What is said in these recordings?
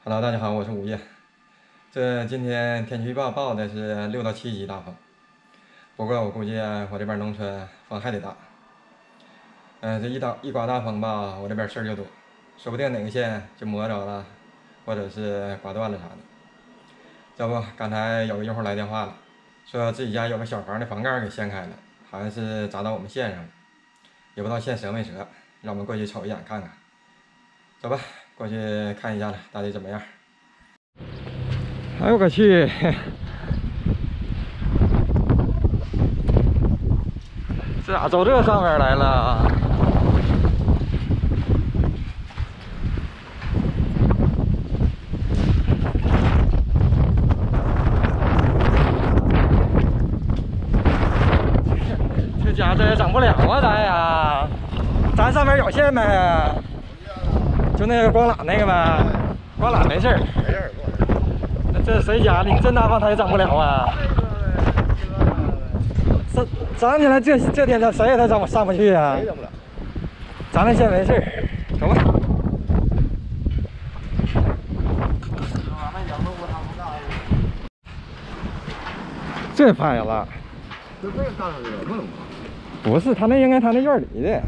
Hello， 大家好，我是午夜。今天天气预报报的是6到7级大风，不过我估计我这边农村风还得大。这一刮大风吧，我这边事儿就多，说不定哪个线就磨着了，或者是刮断了啥的。这不，刚才有个用户来电话了，说自己家有个小房的房盖给掀开了，好像是砸到我们线上了，也不知道线折没折，让我们过去瞅一眼看看。走吧，过去看一下了，到底怎么样？哎呦我个去！这咋走这上面来了？这家伙这也整不了啊，咱呀，咱上面有线没？就那个光缆那个呗，光缆没事儿。没事儿，那这谁家的？你这大风他也整不了啊！这涨起来这天谁也他上不去啊！谁整不了？咱那线没事儿，走吧。这拍了。这干上去了，不能吧？不是，他那应该他那院里的。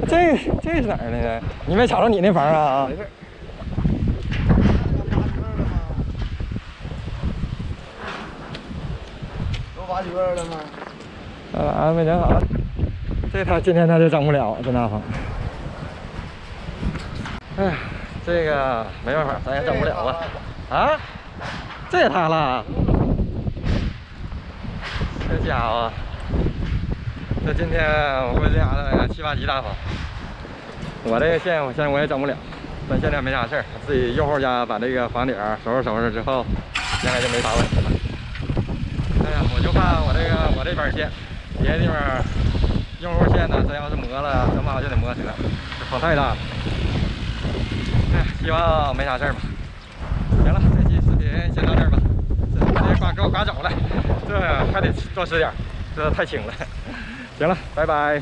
这是哪儿的呢？你没瞅着你那房啊？没事。都挖几个了吗？没整好。今天他就整不了这大风。哎呀，这个没办法，咱也整不了啊。啊？这也塌了？这家伙，这今天我估计这7、8级大风。我这个线我也整不了，但现在没啥事儿，自己用户家把这个房顶收拾之后，应该就没啥问题了。哎呀，我就怕我这边线，别的地方用户线呢，真要是磨了，他妈就得磨折，这风太大了。哎，希望没啥事儿吧。行了，这期视频先到这儿吧。这给我刮走了，这还得多吃点，这太轻了。行了，拜拜。